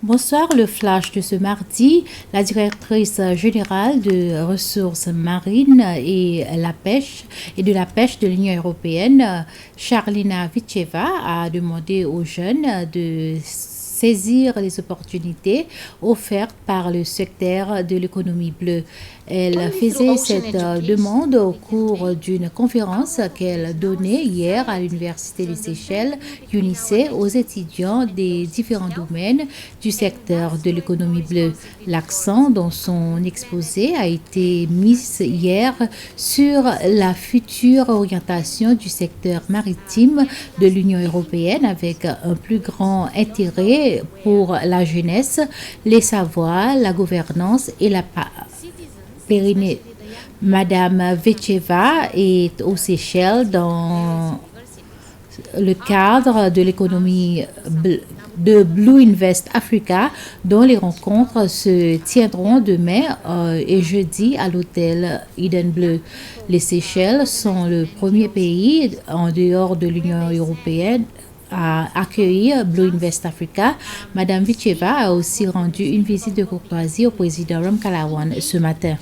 Bonsoir, le flash de ce mardi. La directrice générale de ressources marines et de la pêche de l'Union européenne, Charlina Vicheva, a demandé aux jeunes de saisir les opportunités offertes par le secteur de l'économie bleue. Elle faisait cette demande au cours d'une conférence qu'elle donnait hier à l'Université des Seychelles, UNICE, aux étudiants des différents domaines du secteur de l'économie bleue. L'accent dans son exposé a été mis hier sur la future orientation du secteur maritime de l'Union européenne avec un plus grand intérêt pour la jeunesse, les savoirs, la gouvernance et la pérennité. Madame Vicheva est aux Seychelles dans le cadre de l'économie de Blue Invest Africa, dont les rencontres se tiendront demain et jeudi à l'hôtel Eden Bleu. Les Seychelles sont le premier pays en dehors de l'Union européenne à accueillir Blue Invest Africa. Madame Vicheva a aussi rendu une visite de courtoisie au président Ramkalawan ce matin.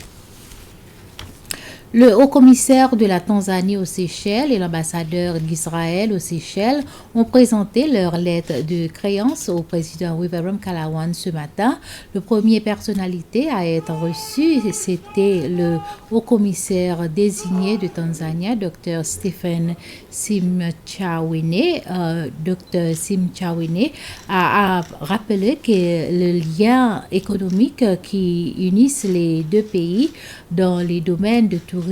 Le haut-commissaire de la Tanzanie aux Seychelles et l'ambassadeur d'Israël aux Seychelles ont présenté leur lettre de créance au président William Ramkalawan ce matin. Le premier personnalité à être reçu, c'était le haut-commissaire désigné de Tanzanie, Dr Stephen Simchawene. Dr Simchawene a rappelé que le lien économique qui unisse les deux pays dans les domaines de tourisme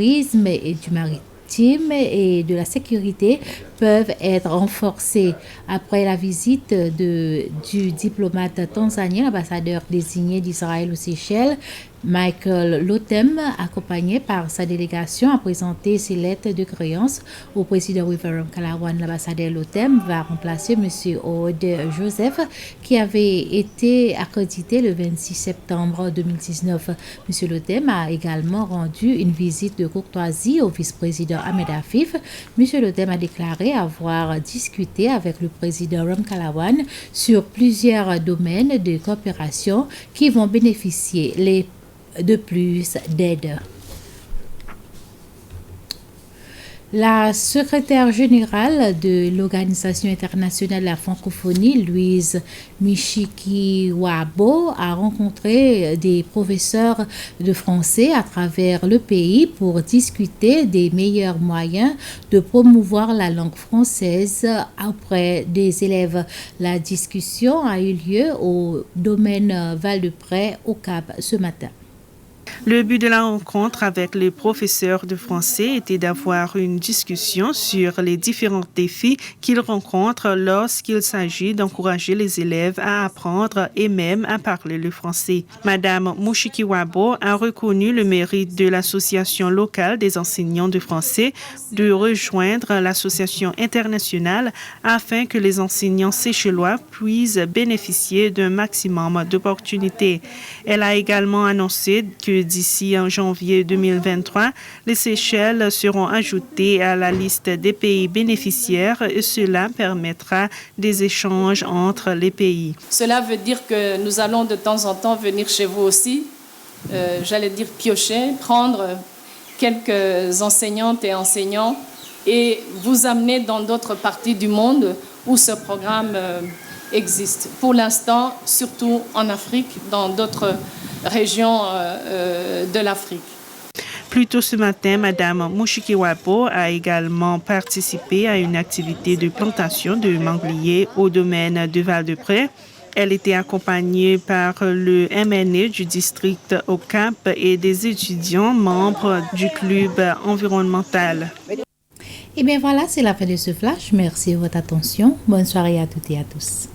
et du maritime et de la sécurité peuvent être renforcés. Après la visite du diplomate tanzanien, l'ambassadeur désigné d'Israël aux Seychelles, Michael Lotem, accompagné par sa délégation, a présenté ses lettres de créance au président William Ramkalawan. L'ambassadeur Lotem va remplacer M. Ode Joseph, qui avait été accrédité le 26 septembre 2019. M. Lotem a également rendu une visite de courtoisie au vice-président Ahmed Afif. M. Lotem a déclaré avoir discuté avec le président Ramkalawan sur plusieurs domaines de coopération qui vont bénéficier de plus d'aide. La secrétaire générale de l'Organisation internationale de la francophonie, Louise Mushikiwabo, a rencontré des professeurs de français à travers le pays pour discuter des meilleurs moyens de promouvoir la langue française auprès des élèves. La discussion a eu lieu au domaine Val-de-Près au Cap ce matin. Le but de la rencontre avec les professeurs de français était d'avoir une discussion sur les différents défis qu'ils rencontrent lorsqu'il s'agit d'encourager les élèves à apprendre et même à parler le français. Madame Mushikiwabo a reconnu le mérite de l'association locale des enseignants de français de rejoindre l'association internationale afin que les enseignants séchellois puissent bénéficier d'un maximum d'opportunités. Elle a également annoncé que d'ici en janvier 2023, les Seychelles seront ajoutées à la liste des pays bénéficiaires et cela permettra des échanges entre les pays. Cela veut dire que nous allons de temps en temps venir chez vous aussi, j'allais dire piocher, prendre quelques enseignantes et enseignants et vous amener dans d'autres parties du monde où ce programme existe. Pour l'instant, surtout en Afrique, dans d'autres régions de l'Afrique. Plus tôt ce matin, Madame Mushikiwabo a également participé à une activité de plantation de mangliers au domaine de Val-de-Près. Elle était accompagnée par le MNE du district au Cap et des étudiants membres du club environnemental. Et bien voilà, c'est la fin de ce flash. Merci de votre attention. Bonne soirée à toutes et à tous.